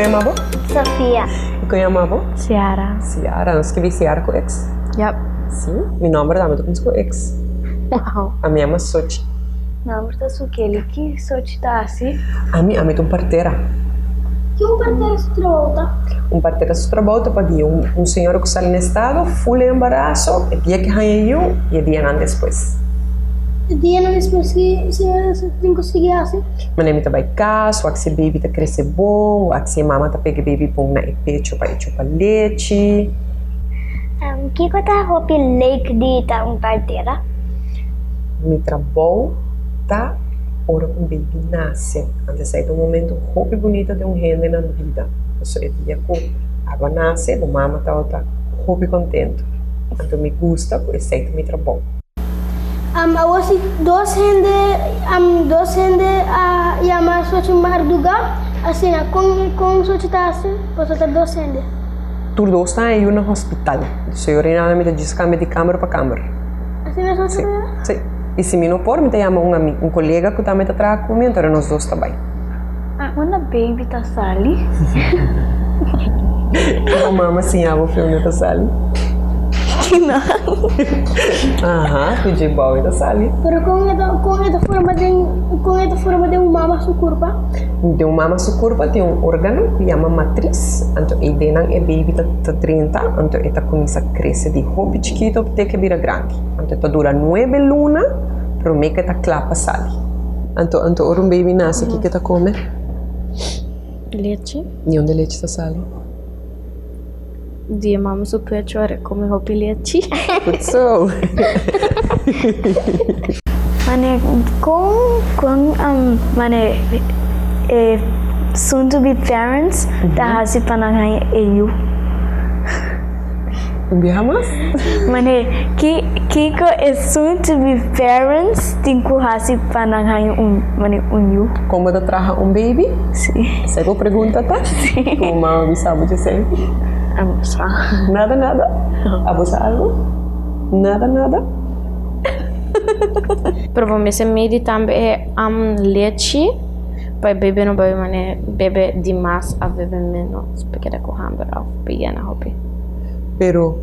chamava? Sofia. E como chamava? Ciara. Ciara. Não escrevi Ciara com X? Yep. Sim. Meu nome também com X. Wow. A minha é Sochi. Não, mas tá suquele que Sochi tá assim. A minha é uma parteira. Que parteira se trova? Parteira se trova para dia. Senhor que sai no estado, full embaraço, e dia que ganha e dia antes depois. Dia depois que você tem que conseguir assim? Mas nem vai caso, a se baby tá crescer bom, a se mama tá pega baby bom na pecho para chupar leite. Que tá roupa lake de tá parteira? Me trabalho tá hora um baby nasce. Antes sai do momento roupa bonita de rende na vida. Isso é dia que água nasce, a mama tá roupa contente. Então me gusta, por isso me trabalho. Awasi dos hende a yama sochi marduga asina com sochi tasi posata dos hende. Tur dos tá aí no hospital. Se eu reinar me diz de câmara para câmara. Asina sochi? Sim. E se me não for, me chama um colega que também tá atrás comigo, então nós dois também. Uma baby tá sali. A mama sim, a filme tá sali. Não. Aham, o de boa tá sali. Pero com esta forma de mama su curva. De mama su curva tem órgano que chama matriz. Então a ideia é baby tá 30, então ela começa a crescer de hobby chiquito até que vira grande. Então ela dura 9 lunas, para me que tá clapa sali. Então um baby nasce, o que tá come? Leite. E onde leite tá sali? Dia mama su pecho are come roupa leite. Good so. Mane mane soon to be parents ta hasi panangai eu. Viajamos? Mane kiko is soon to be parents tinku hasi panangai you. Como da traja baby? Sim. Essa é a pergunta, tá? Sim. Como mama me sabe dizer? Nada. Abusa algo? Nada. Provavelmente medi também leite para bebê não vai mané bebê demais a bebê menos porque é com hamburger auf pequena hobby. Pero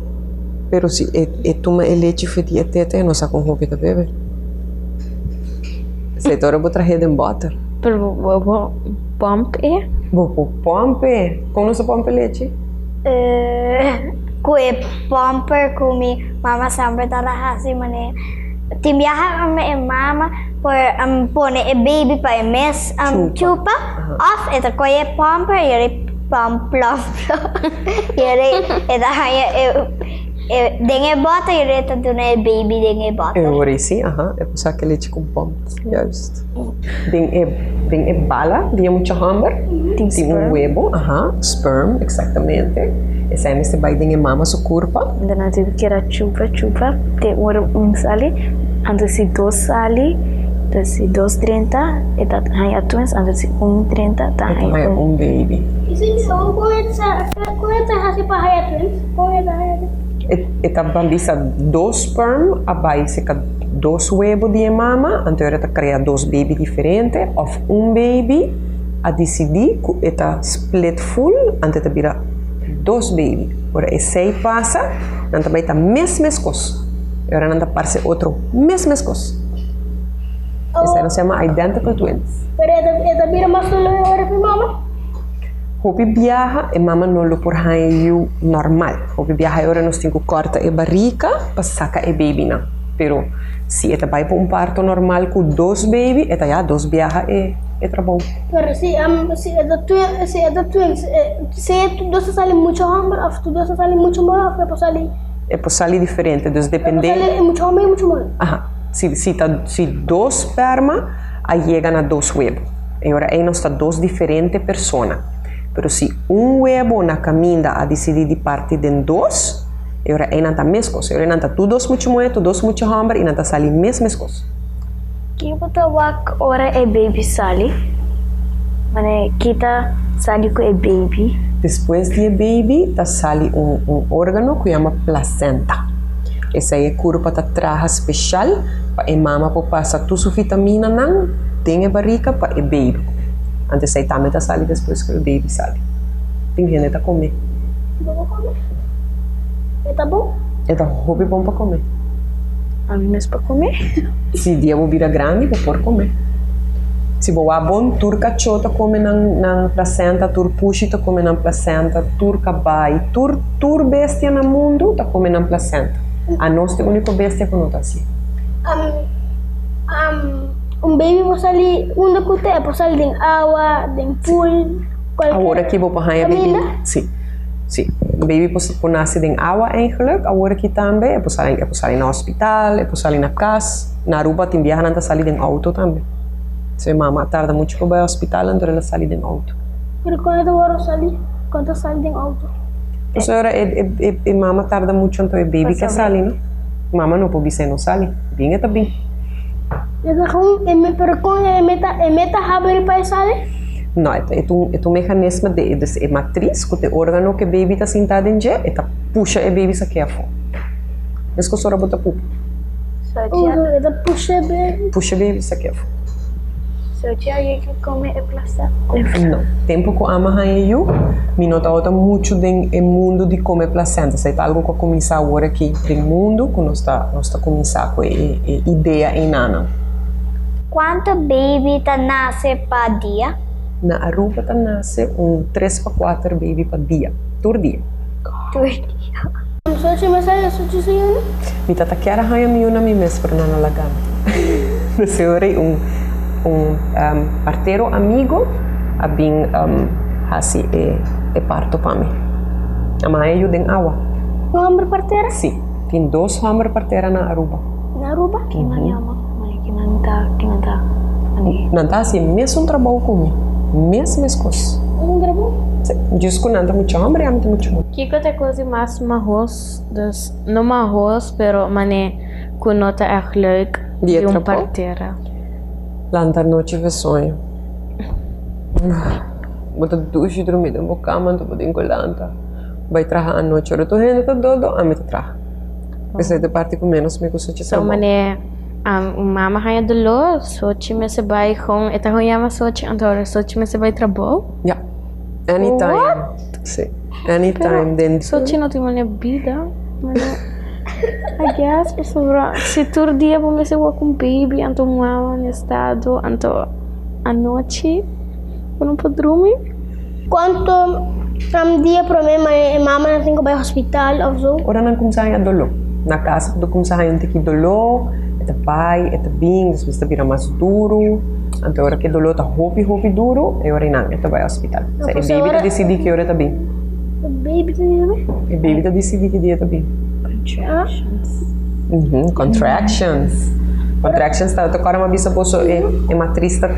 se toma leite feito até não sabe com hobby da bebê. Se tora botar head and butter. Pero vou pump é? Vou pump. Como não se pump leite? Kue pomper kumi mama sampai tara hasi mane timbiaha ame mama por pone baby pa mes chupa off eta kue pomper yere plum yere eta haya denge bota yere eta dune baby denge bota Eu sim, é por isso que leite com pump. Just. Tem bala, tem muito hamburger, tem huevo, sperm, exatamente. Essa é nesse vai tem mama su curva. Então nós tive que era chupa, tem sali, antes se 2 sali, antes se 2:30, e tá aí atuens, antes se 1:30, tá aí baby. E se não conhece hasi pa haya twins, conhece Eta bambisa 2 sperm, abai se 2 huevo de mama, então ela cria 2 baby diferentes, ou baby a decidir que eta split full, então ela vira 2 baby. Agora esse aí passa, não também tá mesma coisa. Agora não tá parece outro mesma coisa. Esse aí se chama identical twins. Pero esta vira mais hora para mama. Hopi viaja e mama não lo por raio normal. Hopi viaja agora nós temos que cortar a barriga para sacar a baby não. Pero se eta vai para parto normal com 2 baby, eta já 2 viaja é trabalho. Pero se esta twins, se tu dos sale mucho hambre, ou tu dos sale mucho mal, é por salir. É por salir diferente, então depende. Sale mucho hambre e mucho mal. Se 2 sperma, aí chega na 2 huevos. E agora aí nós está 2 diferentes pessoas. Pero se huevo na caminha a decidir de parte de 2, agora aí não está mesmo coisa. Agora não está tu 2 muito moe, tu 2 muito hambre e não está salir mesmo coisa. Que wak ora é baby sali? Mane kita sali com é baby. Depois de baby, tá sali órgano que chama placenta. Essa aí é curva para traja especial para a mama para passar toda a vitamina não tem a barriga para a baby. Antes aí também tá sali depois que o baby sali. tem gente que come. Vamos comer. Tá bom? Então, hobby bom para comer. A mim mesmo para comer. Se dia vou virar grande, vou por comer. Se vou a bom, tur cachorro come na placenta, tur pushi tá come na placenta, tur cabai, tur bestia no mundo tá come na placenta. A nós é a única bestia que não tá assim. Baby pode sair onde que pode sair em água, em pool, qualquer. Agora que vou para a baby, sim. Sim, baby pode nascer em água eigenlijk, agora que também, pode sair no hospital, pode sair na casa, na Aruba tem viajar não sair em auto também. Se mamá tarda muito para ir ao hospital, então ela sai em auto. Mas quando eu vou sair? Quando sai em auto? A senhora, mamá tarda muito, então é baby que sai, não? Mamá não pode ser não sai, bem é também. Pero quando é meta rápido para sair? Não, é um mecanismo de matriz, que o órgão que o baby está sentado em dia, e puxa o baby aqui a fora. Mas que a senhora bota pupa. Puxa o baby aqui a fora. Seu tia que come é placenta. Não, tempo que a mãe eu, me nota muito do mundo de comer placenta. Se é algo que começar agora aqui no mundo, que nós está começando com a ideia em nana. Quanto baby tá nasce para dia? Na Aruba tá nasce 3 para 4 baby para dia, por dia. Só se me sai, só te sei. Me tá quer arranha me na mim mesmo para não lagar. A senhora parteiro amigo, a bem assim é parto para mim. A mãe eu tem água. Hambre parteira? Sim, tem 2 hambre parteira na Aruba. Na Aruba? Que manhama, que não tá. Não tá assim, mesmo trabalho comigo, mesmo as coisas. Um trabalho? Diz que não tá muito hambre, não tá muito hambre. Kiko te cozi mas arroz, dus não arroz, pero mane kunota echt leuk Die de trapo? partera. Lanta noite ve sonho. Bota duche e dormir na cama, tu pode encolanta. Vai trabalhar a noite, eu tô rindo, tá dodo, a mim tá trabalhando. Essa é a parte que menos me gosta de So trabalhar. mane mama hanya dulu, sochi me se vai com eta hoyama sochi antore sochi me se vai trabalho. Yeah. Anytime. Sim. Anytime dentro. Sochi não tem mane vida, mane I guess pessoa se tur dia vou me se vou com baby anto mama no estado anto a noite eu não posso dormir. Quanto dia para mim, mama não tem que ir ao hospital ou so? Ora não começar a dolo. Na casa do começar a ter que dolo, é pai, é bem, depois tá vira mais duro. Então hora que dolo tá hopi duro, é hora não, é vai ao hospital. Se a baby tá decidir que hora tá bem. O baby tem que A baby tá decidir que dia tá bem. Contractions. Contractions tá agora uma bisa posso é matriz tá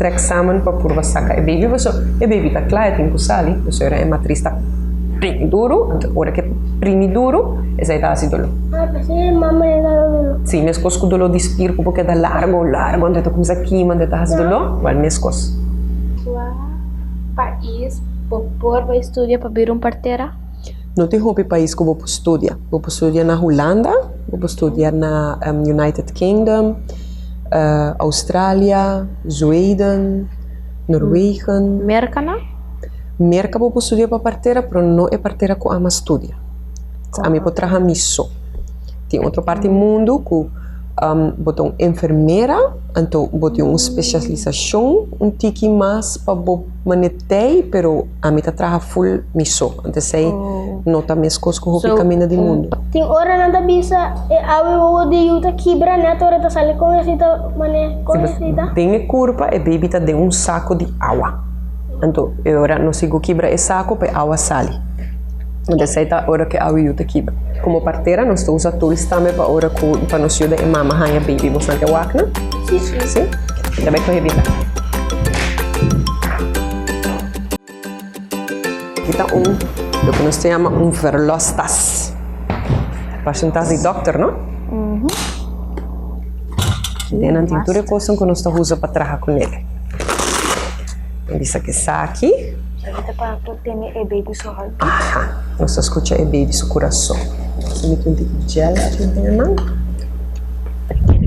examen para purva saca. A baby tá claro tem que sair, isso era é matriz tá primi duro, então hora que primi duro, essa aí tá assim dolo. Pensei mama era dolo. Sim, minhas coisas que dolo de espirro porque tá largo, então tá começa aqui, mas tá assim dolo, mas minhas coisas. País, por vai estudar para vir partera? Não tem roupa país que eu vou estudar. Vou estudar na Holanda, vou estudar na United Kingdom, Austrália, Zweden, Noruega. Mercana? Merca vou estudar para parteira, mas não é parteira que ama estudar. A mim vou trabalhar nisso. Tem outra parte do mundo que botam enfermeira, então botam uma especialização, tiki mais para manetei, pero a mim tá trabalhando full nisso. Então sei nota minhas coisas que eu caminho do mundo. Tem hora não bisa a de yuta quebra né, hora tá sale com esse tá mané com esse tá. Tem curva e baby tá de saco de água. Então agora não sigo quebra esse saco para água sale. Então sei tá hora que a yuta quebra. Como parteira nós estamos usando tools também para hora que para nos ajudar a mama hanya baby bastante wakna. Sim. Também com evita. Kita lo que nos chama verlostas. Pacientes de doctor, não? Tem a tintura coisa que nós usamos para trabalhar com ele. Isso aqui está aqui. Para ter baby sorral. Nós escuta é baby seu coração. Se me tem gel, a gente tem não?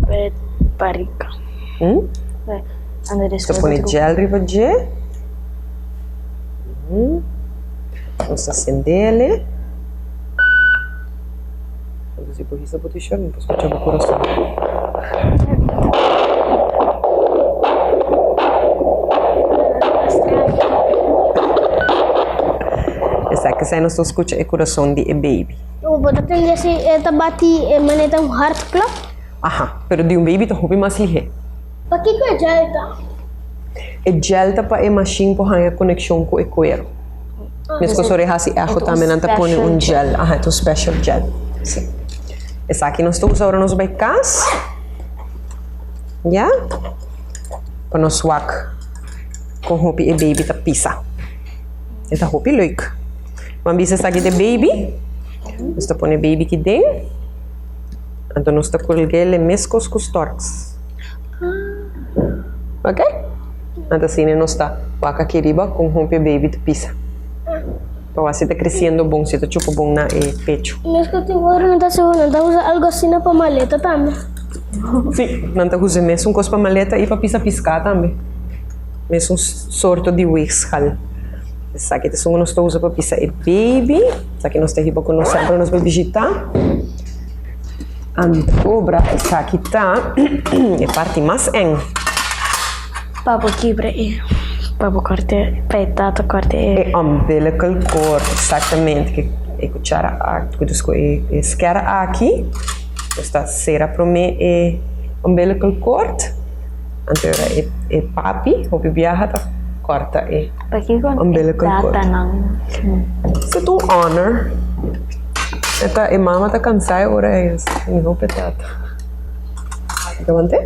É parica. Você põe gel riva de. Vamos acendê-le. Quando se precisa botar chão, depois escutar o coração. Essa que sai, nós escuta o coração de baby. Pode ter se eta bati maneta um heart club. Aha, pero de baby tá roupa mais ligeiro. Para que é jalta? E gelta pa e machine po hanga connection com o coelho. Mas que sore hasi ajo também não tá põe gel. Ah, é um special gel. Sim. Essa aqui nós estamos agora nos baicas. Já? Para nós wak com roupa e baby tá pisa. Essa roupa leuk. Vamos essa aqui de baby. Nós tá põe baby aqui dentro. Então nós tá colgele mescos com torques. Ok? Então assim nós tá waka kiriba com roupa e baby tá pisa. Então assim tá crescendo bom, se tá chupa bom na pecho. Mas que eu agora não tá usa algo assim na maleta também. Sim, não tá usando mesmo um coisa para maleta e para piscar também. Mesmo sorto de wixhal. Essa aqui é nós tá usando para pisar e baby. Essa aqui nós tá riba com nós sempre nós baby gita. Cobra, essa aqui tá é parte mais en. Papo quebra e papo corte, peitato corte É umbilical cord, exatamente. Que é cuchara aqui, é esquerda aqui. Esta cera para mim é umbilical cord. Então é papi, o viaja tá corta é umbilical cord. Isso é um honor. Esta é mama tá cansada agora é não petata. Levante?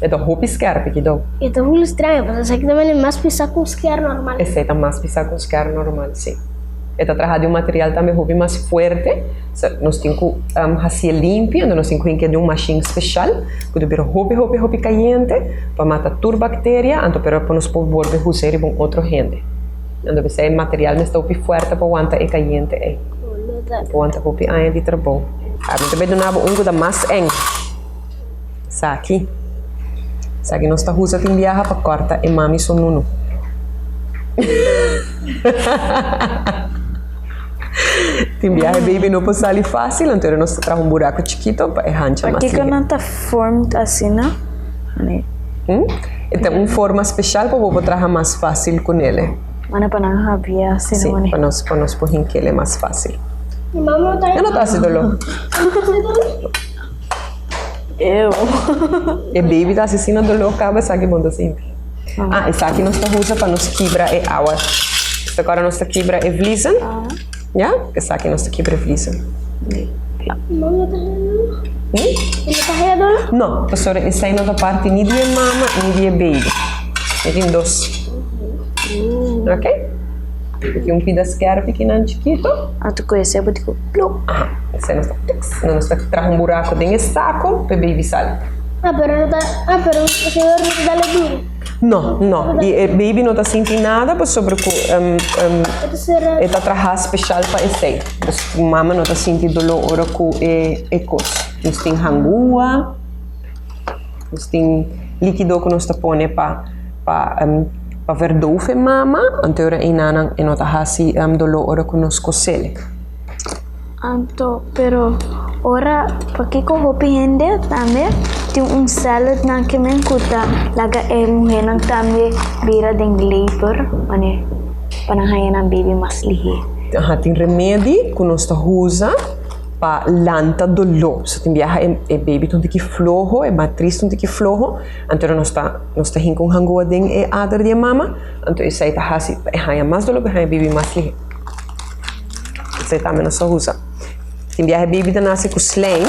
É da roupa esquerda aqui do. É tão muito estranho, mas essa aqui também é mais pisar com esquerda normal. Essa é mais pisar com esquerda normal, sim. É trabalhar de um material também roupa mais forte. Nós temos que fazer limpo, então nós temos que de uma machine especial, que deve roupa caliente para matar toda bactéria, então para nós poder usar com outro gente. Então deve ser material mais roupa forte para aguentar e caliente é. Para aguentar roupa aí de trabalho. A gente também donava da mais eng. Essa aqui. Essa aqui nós está usando em viagem para cortar e mami são nuno. Tem viagem baby não pode sair fácil, então nós traz buraco chiquito para rancha mais. Aqui que não está formed assim, não? Então forma especial para poder trabalhar mais fácil com ele. Mana para não havia assim, sim, não? Para nós pôr que ele é mais fácil. E mamãe tá. Eu não tá assim dolor. Eu. E baby tá assistindo dolor, acaba essa aqui bom assim. Ah, essa aqui nós tá usa para nos quebrar é água. Esta agora nós tá quebrar é vlisen. Já? Essa aqui nós tá quebrar vlisen. Mamãe tá rindo. Ele tá rindo? Não, professora, essa aí não tá parte nem de mama nem de baby. É de dois. Ok? Aqui pedaço que era pequeno, chiquito. Ah, tu conhece, eu digo, plum. Esse nós tá traz buraco dentro do saco para baby sair. Pero o senhor não dá duro. Não. E baby não tá sentindo nada, por sobre que é tá trabalhar especial para esse. A mama não tá sentindo dolor ora com é coisa. Nós tem hangua, nós tem líquido que nós tá põe para verdofe mama, então é não e não tá assim dolor ora com nós cosele. Anto, pero ora pakai ko hopi hende tambe tem salad na que me kuta laga mulher nang tambe bira deng labor mane panahaya ng baby mas lihi. Tem remédio que nós tá usa para lanta dolor. Se tem viaja é baby tem que flojo, é matriz tem que flojo, então nós tá com hangua deng é adar de mama, então isso aí tá assim é mais dolor, é baby mais lihi. Isso também nós usa. Tem viaje baby da nasce com slime.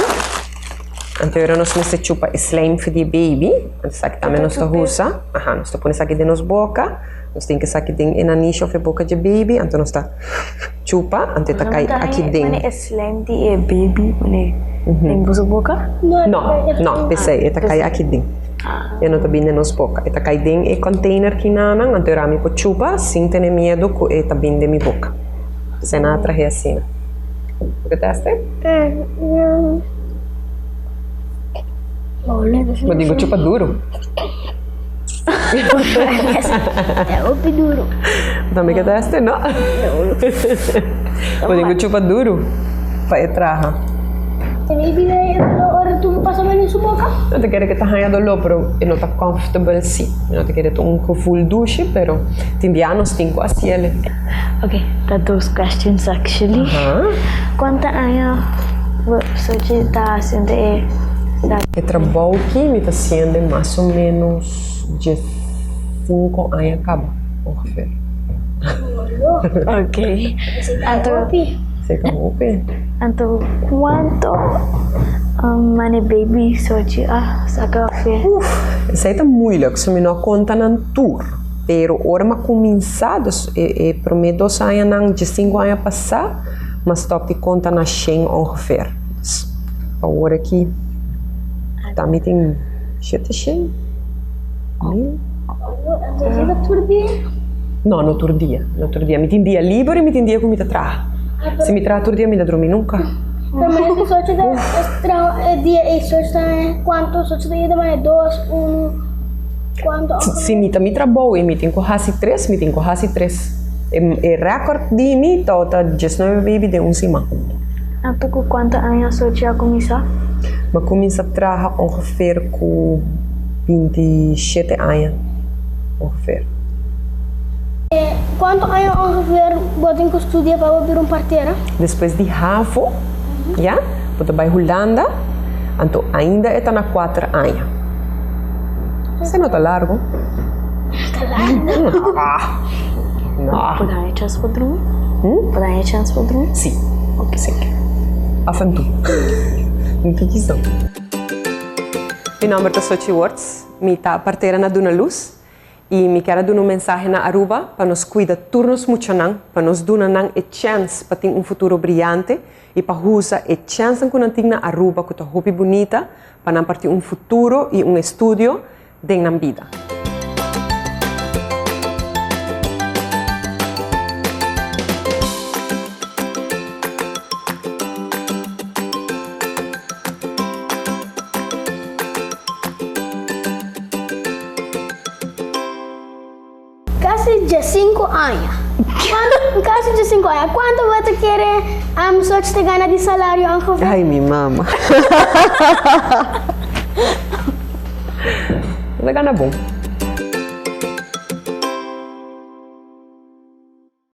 Então nós se chupa slime for the baby. Então isso aqui também nós usa. Nós põe isso aqui de nos boca. Nós tem que isso aqui dentro na nicho of boca de baby. Então nós chupa. Então tá cai aqui dentro. Mane slime de baby mane tem buso boca? Não, pensei, tá cai aqui dentro. Eu não tô bem nos boca. Tá cai dentro e container que nana. Então rami po chupa, sem ter medo que tá bem de minha boca. Você não atrai assim. O que teste? Eu digo chupa duro. É o duro. Também que teste, não? Podem chupa duro para entrar. Tem ideia hora tu passa bem em sua boca? Não te quero que tá ganhando dolor, pero não está comfortable sim. Não te quero full douche, pero timbianos tenho assim ele. Okay, the those questions actually. Quanta anos você está haciendo O trabalho que me está sendo mais ou menos de 5 anos acaba. Ongeveer. Okay. Sei que vou ver. Então, quanto mane baby sochi saca fe? Isso aí tá moeilijk, se me não conta na tour. Pero ora ma começado para mim 2 anos não de 5 anos passar, mas stop de conta na 100 ongeveer. Agora aqui também tem 700 mil. Não, no outro dia. No outro dia. Me tem dia livre e me tem dia que me trabalho. Se me trabalho outro dia, me dá dormir nunca. Também se só te dá dia e só te quanto só te dá mais 2, 1 quanto? Se me também trabalho e me tem quase 3, me tem quase 3. E recorde de mim tá 19 baby de 1 semana. Então, com quantos anos sochi a começar? Mas começa a trabalhar ongeveer com 27 anos. Ongeveer. Quanto anos ongeveer botem que estudia para abrir parteira? Depois de HAVO, ja, vou bij Holanda, então ainda está na 4 anos. Isso não está largo? Está largo? Não. Pode dar chance para dormir? Pode dar chance para dormir? Sim. Ok, sim. Af en toe. Niet kies dan. Mijn naam is Sochi Words. Mi ta parteira na Duna Luz. E me quero dar mensagem na Aruba para nos cuidar turnos muito não, para nos dar a chance para ter futuro brilhante e para usar a chance que nós temos na Aruba, que é hobby bonita, para nós partir futuro e estudo dentro da vida. Casi de 5 anos. Casi de 5 anos. Quanto você quer só te ganhar de salário ongeveer? Ai, minha mama. Vai ganhar bom.